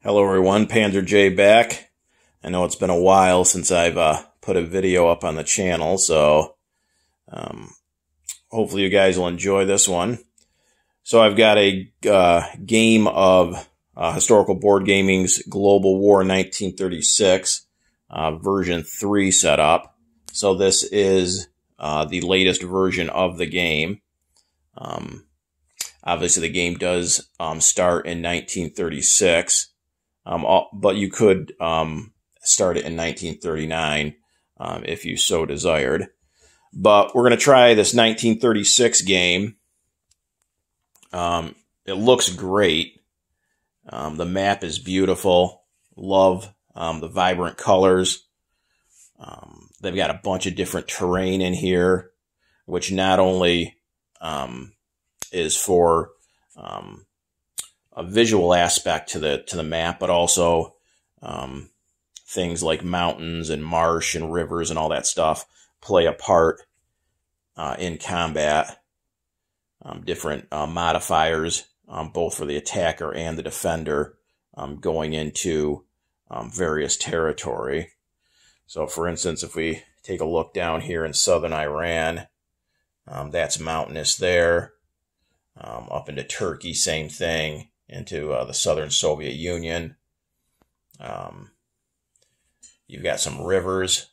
Hello everyone, Panzer J back. I know it's been a while since I've put a video up on the channel, so hopefully you guys will enjoy this one. So I've got a game of Historical Board Gaming's Global War 1936 version 3 set up. So this is the latest version of the game. Obviously the game does start in 1936. But you could start it in 1939 if you so desired. But we're going to try this 1936 game. It looks great. The map is beautiful. Love the vibrant colors. They've got a bunch of different terrain in here, which not only is for a visual aspect to the map, but also things like mountains and marsh and rivers and all that stuff play a part in combat. Different modifiers, both for the attacker and the defender, going into various territory. So, for instance, if we take a look down here in southern Iran, that's mountainous there. Up into Turkey, same thing. Into the southern Soviet Union. You've got some rivers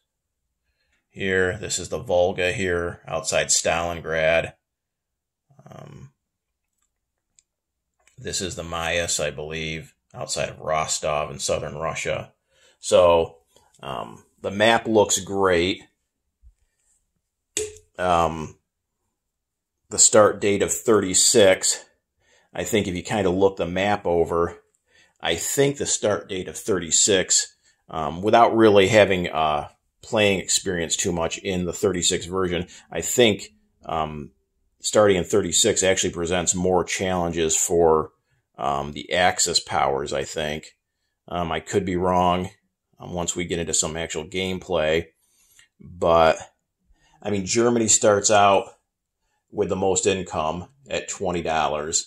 here. This is the Volga here outside Stalingrad. This is the Mayas, I believe, outside of Rostov in southern Russia. So the map looks great. The start date of 36. I think if you kind of look the map over, I think the start date of 36, without really having playing experience too much in the 36 version, I think starting in 36 actually presents more challenges for the Axis powers, I think. I could be wrong once we get into some actual gameplay. But, I mean, Germany starts out with the most income at $20.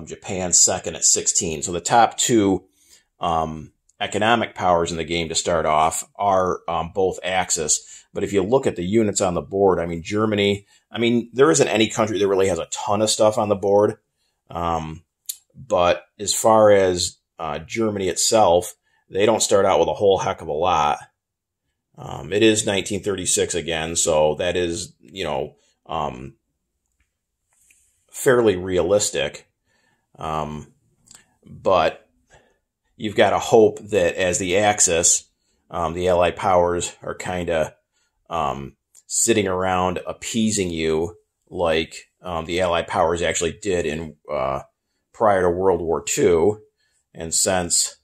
Japan second at 16. So the top two economic powers in the game to start off are both Axis. But if you look at the units on the board, I mean, Germany, there isn't any country that really has a ton of stuff on the board. But as far as Germany itself, they don't start out with a whole heck of a lot. It is 1936 again, so that is, fairly realistic. But you've got to hope that as the Axis, the Allied powers are kind of sitting around appeasing you like the Allied powers actually did in prior to World War II. And since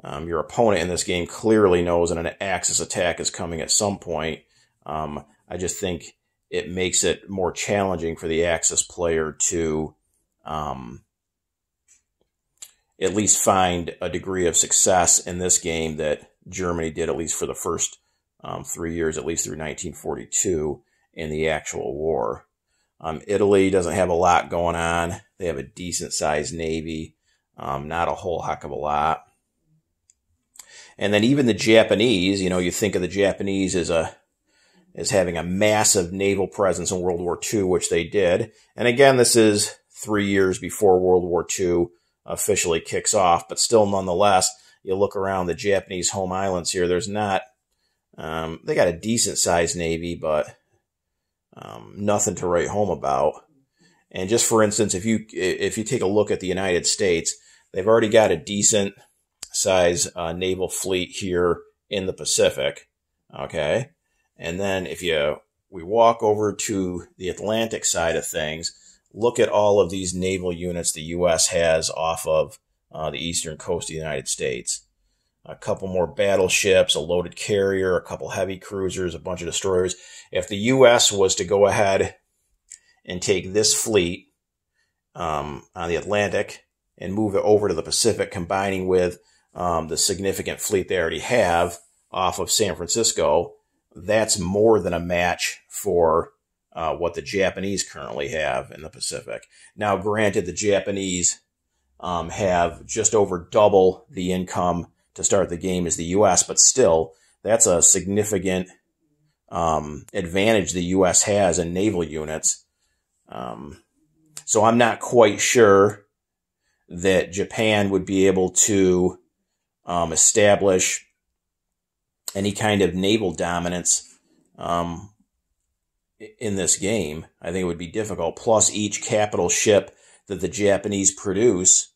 your opponent in this game clearly knows that an Axis attack is coming at some point, I just think it makes it more challenging for the Axis player to at least find a degree of success in this game that Germany did, at least for the first 3 years, at least through 1942 in the actual war. Italy doesn't have a lot going on. They have a decent-sized navy, not a whole heck of a lot. And then even the Japanese, you think of the Japanese as having a massive naval presence in World War II, which they did. And again, this is 3 years before World War II officially kicks off, but still nonetheless, you look around the Japanese home islands here, there's not, they got a decent sized navy, but nothing to write home about. And just for instance, if you take a look at the United States, they've already got a decent size naval fleet here in the Pacific. Okay. And then if we walk over to the Atlantic side of things, look at all of these naval units the U.S. has off of the eastern coast of the United States. A couple more battleships, a loaded carrier, a couple heavy cruisers, a bunch of destroyers. If the U.S. was to go ahead and take this fleet on the Atlantic and move it over to the Pacific, combining with the significant fleet they already have off of San Francisco, that's more than a match for what the Japanese currently have in the Pacific. Now, granted, the Japanese have just over double the income to start the game as the U.S., but still, that's a significant advantage the U.S. has in naval units. So I'm not quite sure that Japan would be able to establish any kind of naval dominance in this game. I think it would be difficult. Plus, each capital ship that the Japanese produce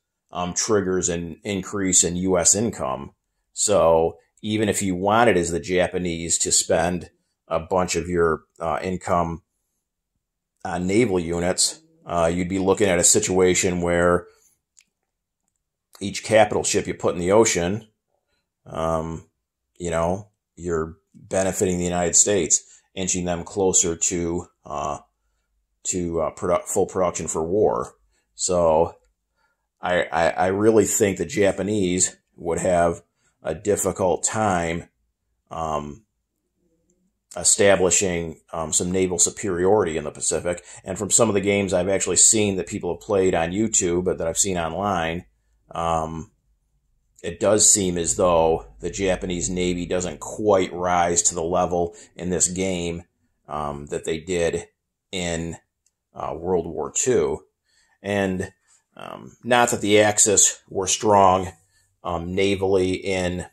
triggers an increase in U.S. income. So even if you wanted, as the Japanese, to spend a bunch of your income on naval units, you'd be looking at a situation where each capital ship you put in the ocean, you're benefiting the United States, inching them closer to full production for war. So I really think the Japanese would have a difficult time establishing some naval superiority in the Pacific. And from some of the games I've actually seen that people have played on YouTube, but that I've seen online, it does seem as though the Japanese Navy doesn't quite rise to the level in this game that they did in World War II. And not that the Axis were strong navally in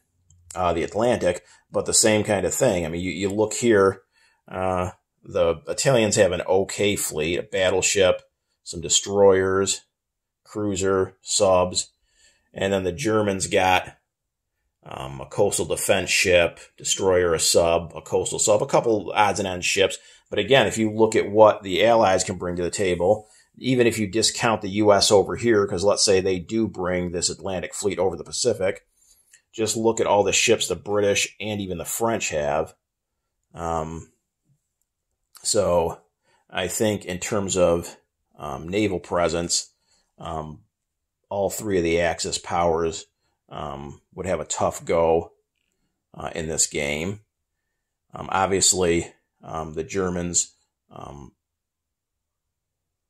the Atlantic, but the same kind of thing. I mean, you look here, the Italians have an okay fleet, a battleship, some destroyers, cruiser, subs, and then the Germans got a coastal defense ship, destroyer, a sub, a coastal sub, a couple odds and ends ships. But again, if you look at what the Allies can bring to the table, even if you discount the U.S. over here, because let's say they do bring this Atlantic fleet over the Pacific, just look at all the ships the British and even the French have. So I think in terms of naval presence, all three of the Axis powers would have a tough go in this game. Obviously, the Germans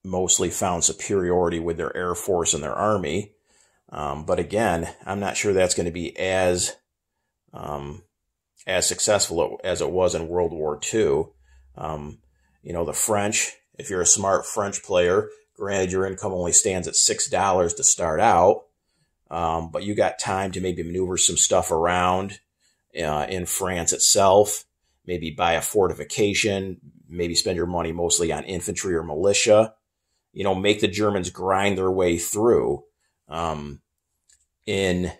mostly found superiority with their air force and their army. But again, I'm not sure that's going to be as successful as it was in World War II. The French, if you're a smart French player, granted your income only stands at $6 to start out, but you got time to maybe maneuver some stuff around in France itself, maybe buy a fortification, maybe spend your money mostly on infantry or militia, make the Germans grind their way through. In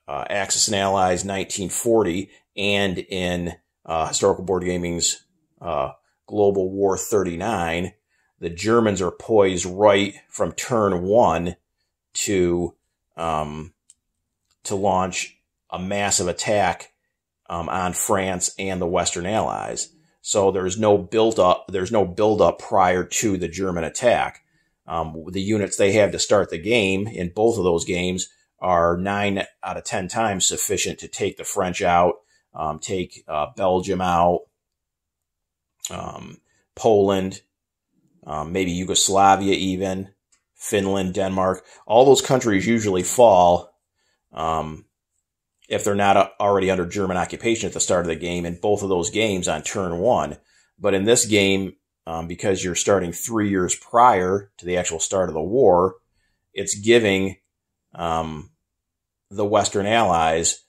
Axis and Allies 1940 and in Historical Board Gaming's Global War 39, the Germans are poised right from turn one to launch a massive attack on France and the Western Allies. So there's no build up prior to the German attack. The units they have to start the game in both of those games are 9 out of 10 times sufficient to take the French out, take Belgium out, Poland, maybe Yugoslavia even, Finland, Denmark. All those countries usually fall if they're not already under German occupation at the start of the game in both of those games on turn one. But in this game, because you're starting 3 years prior to the actual start of the war, it's giving the Western Allies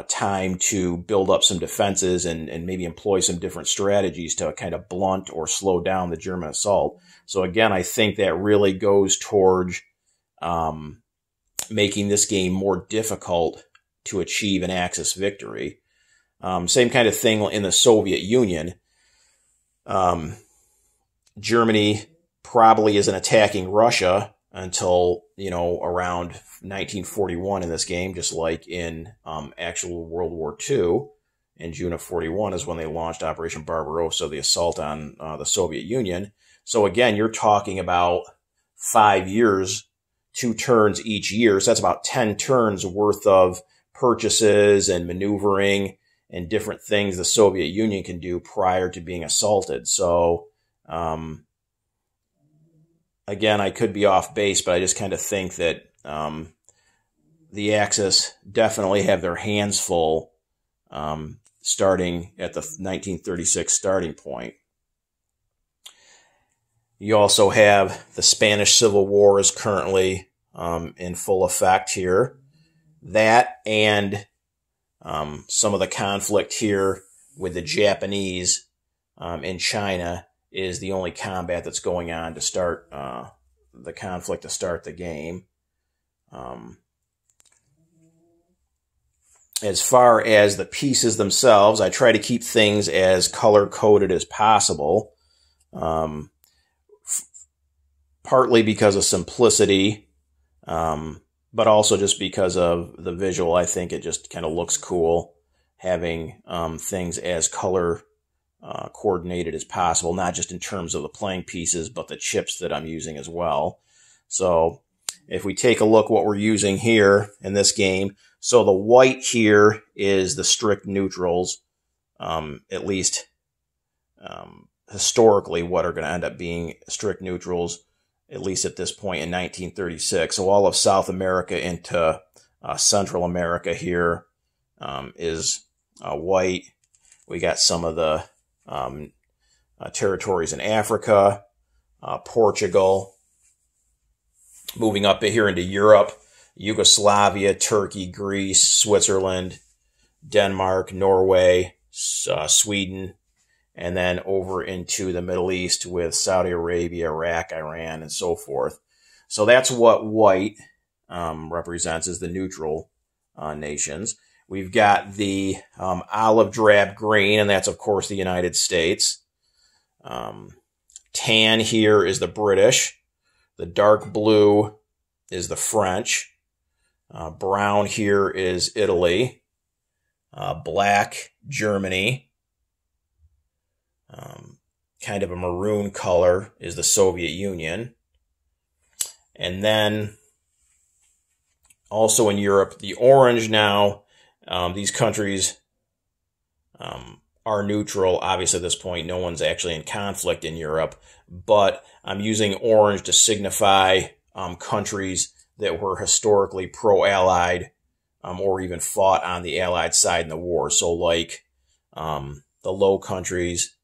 time to build up some defenses and maybe employ some different strategies to kind of blunt or slow down the German assault. So again, I think that really goes towards making this game more difficult to achieve an Axis victory. Same kind of thing in the Soviet Union. Germany probably isn't attacking Russia until, around 1941 in this game, just like in actual World War II. In June of 41 is when they launched Operation Barbarossa, the assault on the Soviet Union. So again, you're talking about 5 years, 2 turns each year. So that's about 10 turns worth of purchases and maneuvering and different things the Soviet Union can do prior to being assaulted. So, again, I could be off base, but I just kind of think that the Axis definitely have their hands full starting at the 1936 starting point. You also have the Spanish Civil War is currently in full effect here. That and some of the conflict here with the Japanese in China is the only combat that's going on to start the conflict, to start the game. As far as the pieces themselves, I try to keep things as color-coded as possible, partly because of simplicity, but also just because of the visual. I think it just kind of looks cool having things as color coordinated as possible, not just in terms of the playing pieces, but the chips that I'm using as well. So if we take a look what we're using here in this game, so the white here is the strict neutrals, at least historically what are going to end up being strict neutrals, at least at this point in 1936. So all of South America into Central America here is white. We got some of the territories in Africa, Portugal. Moving up here into Europe, Yugoslavia, Turkey, Greece, Switzerland, Denmark, Norway, Sweden, and then over into the Middle East with Saudi Arabia, Iraq, Iran, and so forth. So that's what white represents, as the neutral nations. We've got the olive drab green, and that's, of course, the United States. Tan here is the British. The dark blue is the French. Brown here is Italy. Black, Germany. Kind of a maroon color is the Soviet Union. And then also in Europe, the orange now, these countries are neutral. Obviously, at this point, no one's actually in conflict in Europe, but I'm using orange to signify countries that were historically pro-Allied or even fought on the Allied side in the war. So like the Low Countries,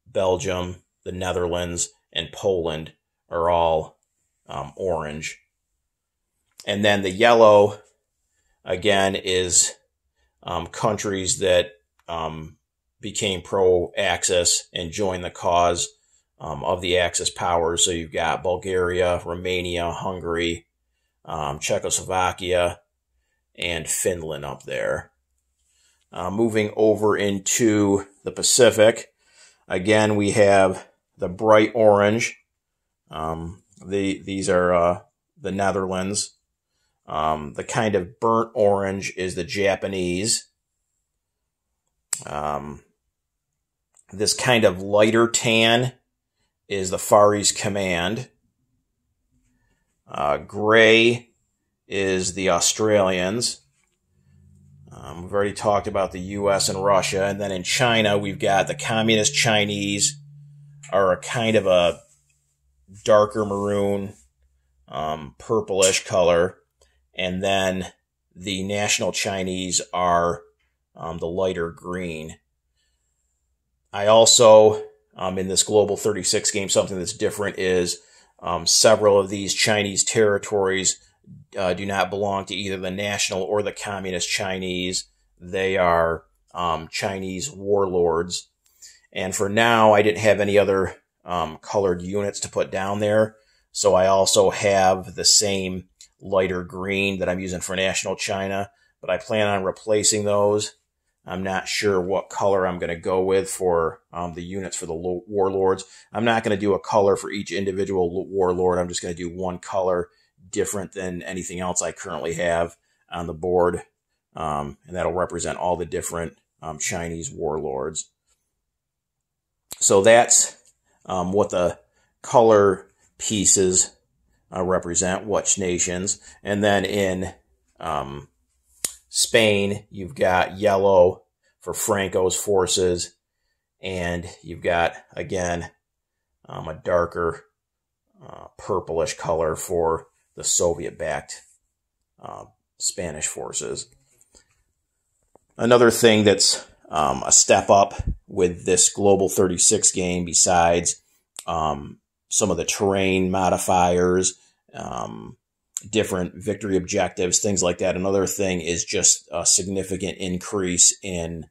Belgium, the Netherlands, and Poland are all orange. And then the yellow, again, is countries that became pro-Axis and joined the cause of the Axis powers. So you've got Bulgaria, Romania, Hungary, Czechoslovakia, and Finland up there. Moving over into the Pacific, again, we have the bright orange. These are the Netherlands. The kind of burnt orange is the Japanese. This kind of lighter tan is the Far East Command. Gray is the Australians. We've already talked about the U.S. and Russia. And then in China, we've got the Communist Chinese, are a kind of a darker maroon, purplish color. And then the National Chinese are the lighter green. I also, in this Global 36 game, something that's different is several of these Chinese territories do not belong to either the National or the Communist Chinese. They are Chinese warlords. And for now, I didn't have any other colored units to put down there. So I also have the same lighter green that I'm using for National China, but I plan on replacing those. I'm not sure what color I'm going to go with for the units for the warlords. I'm not going to do a color for each individual warlord. I'm just going to do one color different than anything else I currently have on the board. And that'll represent all the different Chinese warlords. So that's what the color pieces represent, which nations. And then in Spain, you've got yellow for Franco's forces, and you've got, again, a darker purplish color for the Soviet-backed Spanish forces. Another thing that's a step up with this Global 36 game, besides some of the terrain modifiers, different victory objectives, things like that. Another thing is just a significant increase in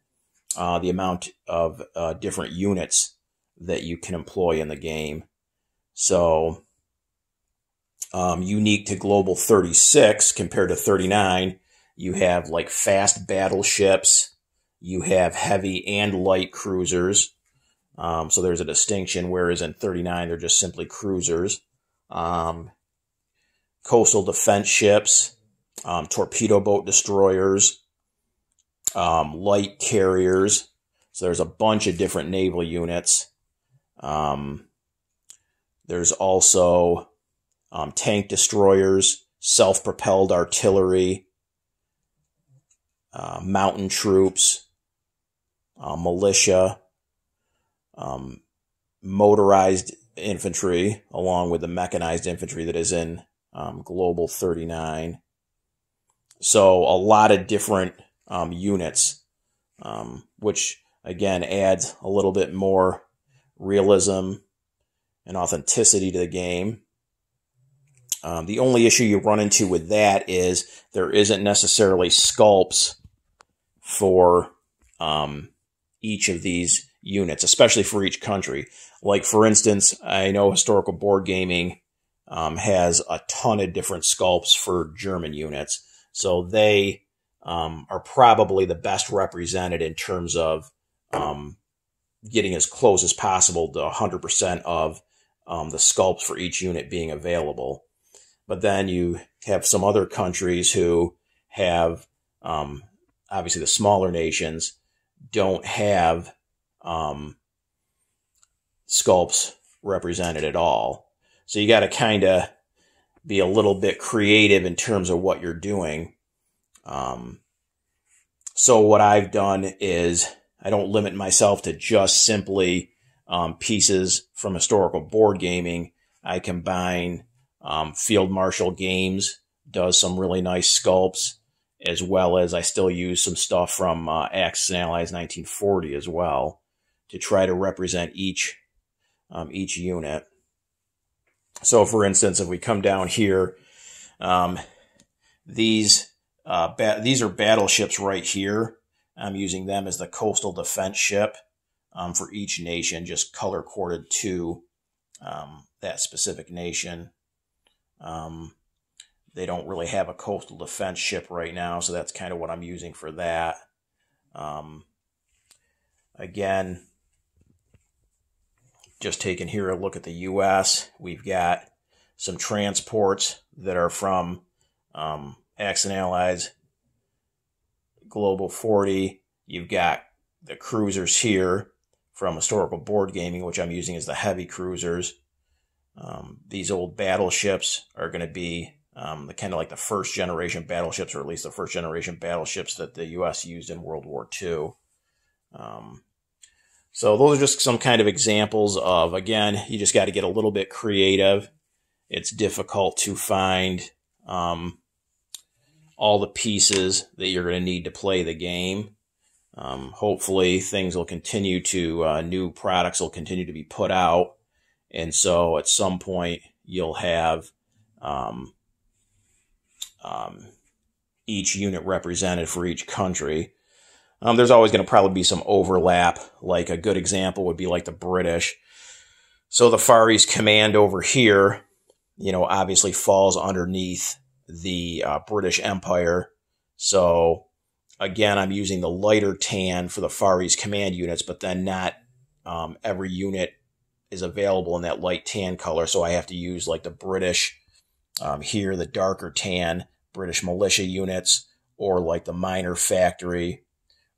the amount of different units that you can employ in the game. So unique to Global 36 compared to 39, you have like fast battleships, you have heavy and light cruisers. So there's a distinction, whereas in 39, they're just simply cruisers. Coastal defense ships, torpedo boat destroyers, light carriers. So there's a bunch of different naval units. There's also tank destroyers, self-propelled artillery, mountain troops, militia, motorized infantry, along with the mechanized infantry that is in Global 39. So a lot of different units, which again adds a little bit more realism and authenticity to the game. The only issue you run into with that is there isn't necessarily sculpts for each of these units, especially for each country. Like, for instance, I know Historical Board Gaming has a ton of different sculpts for German units. So they are probably the best represented in terms of getting as close as possible to 100% of the sculpts for each unit being available. But then you have some other countries who have, obviously the smaller nations, don't have sculpts represented at all. So you got to kind of be a little bit creative in terms of what you're doing. So what I've done is I don't limit myself to just simply pieces from Historical Board Gaming. I combine Field Marshal Games, does some really nice sculpts, as well as I still use some stuff from Axis and Allies 1940 as well to try to represent each unit. So, for instance, if we come down here, these are battleships right here. I'm using them as the coastal defense ship for each nation, just color-coded to that specific nation. They don't really have a coastal defense ship right now, so that's kind of what I'm using for that. Again, just taking here a look at the U.S., we've got some transports that are from Axis and Allies Global 40. You've got the cruisers here from Historical Board Gaming, which I'm using as the heavy cruisers. These old battleships are going to be the kind of like the first generation battleships, or at least the first generation battleships that the U.S. used in World War II. So those are just some kind of examples of, again, you just got to get a little bit creative. It's difficult to find all the pieces that you're going to need to play the game. Hopefully things will continue to, new products will continue to be put out. And so at some point you'll have each unit represented for each country. There's always going to probably be some overlap. Like a good example would be like the British. So the Far East Command over here, obviously falls underneath the British Empire. So again, I'm using the lighter tan for the Far East Command units, but then not every unit is available in that light tan color. So I have to use like the British here, the darker tan British militia units, or like the minor factory,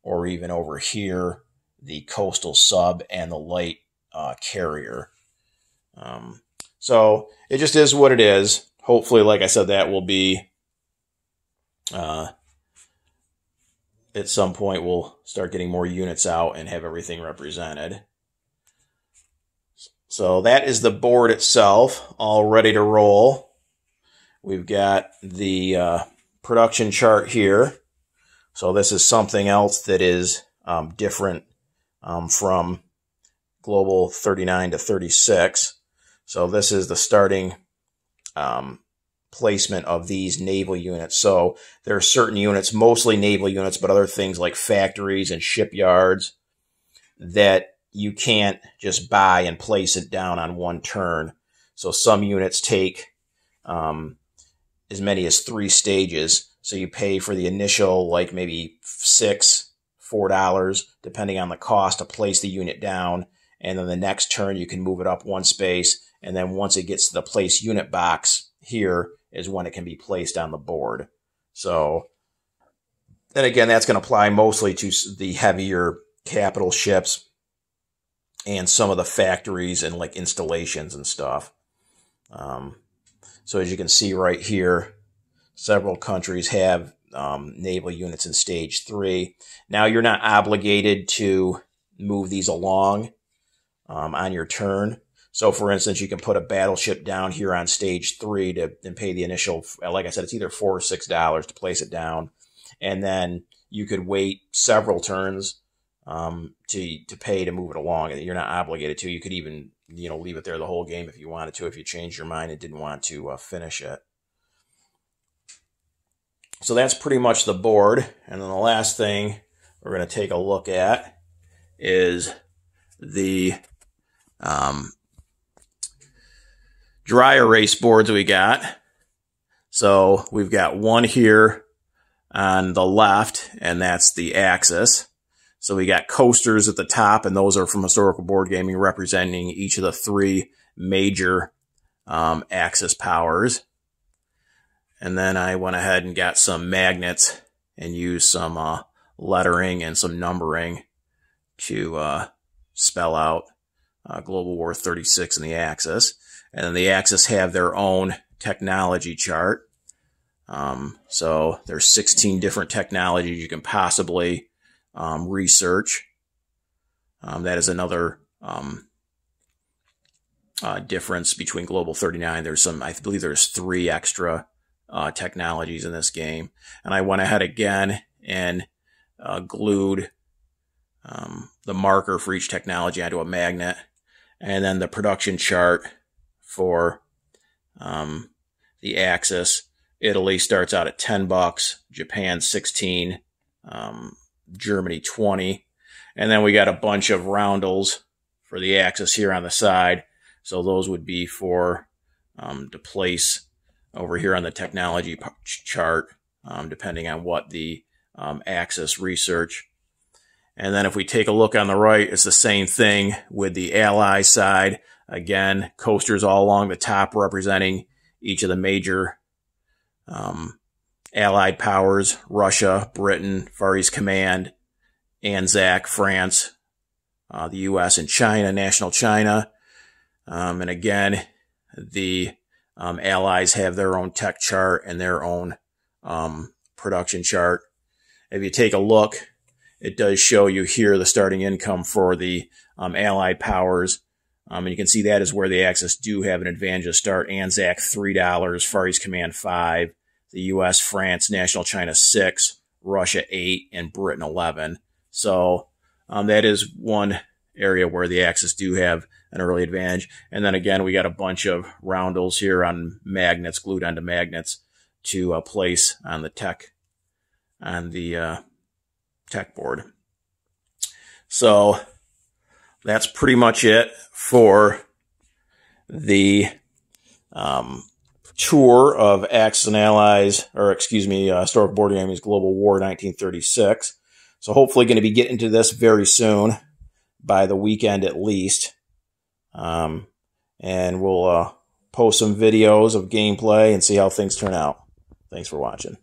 or even over here, the coastal sub and the light carrier. So it just is what it is. Hopefully, like I said, that will be, at some point, we'll start getting more units out and have everything represented. So that is the board itself, all ready to roll. we've got the production chart here. So this is something else that is different from Global 39 to 36. So this is the starting placement of these naval units. So there are certain units, mostly naval units, but other things like factories and shipyards that you can't just buy and place it down on one turn. So some units take as many as 3 stages. So you pay for the initial, like maybe $4, depending on the cost to place the unit down. And then the next turn, you can move it up 1 space. And then once it gets to the place unit box here is when it can be placed on the board. So then again, that's going to apply mostly to the heavier capital ships and some of the factories and like installations and stuff. So as you can see right here, several countries have naval units in stage 3. Now you're not obligated to move these along on your turn. So for instance, you can put a battleship down here on stage 3 and pay the initial, like I said, it's either $4 or $6 to place it down. And then you could wait several turns to pay to move it along. And you're not obligated to. You could even, leave it there the whole game if you wanted to, if you changed your mind and didn't want to finish it. So that's pretty much the board. And then the last thing we're going to take a look at is the dry erase boards we got. So we've got one here on the left, and that's the Axis. So we got coasters at the top, and those are from Historical Board Gaming, representing each of the 3 major Axis powers. And then I went ahead and got some magnets and used some lettering and some numbering to spell out Global War 36 and the Axis. And then the Axis have their own technology chart. So there's 16 different technologies you can possibly research. That is another difference between Global 39. There's I believe there's 3 extra technologies in this game. And I went ahead again and glued the marker for each technology onto a magnet. And then the production chart for the Axis. Italy starts out at $10, Japan 16, Germany 20. And then we got a bunch of roundels for the Axis here on the side. So those would be for to place over here on the technology chart, depending on what the Axis research. And then if we take a look on the right, it's the same thing with the Ally side. Again, coasters all along the top representing each of the major Allied powers: Russia, Britain, Far East Command, Anzac, France, the U.S. and China, National China. And again, the Allies have their own tech chart and their own production chart. If you take a look, it does show you here the starting income for the Allied powers. And you can see that is where the Axis do have an advantage to start. Anzac, $3, Far East Command, $5, the U.S., France, National China, $6, Russia, $8, and Britain, $11. So that is one area where the Axis do have an early advantage. And then again, we got a bunch of roundels here on magnets, glued onto magnets to place on the tech board. So that's pretty much it for the tour of Axis and Allies, or excuse me, Historical Board Gaming's Global War 1936. So hopefully going to be getting into this very soon, by the weekend at least. And we'll post some videos of gameplay and see how things turn out. Thanks for watching.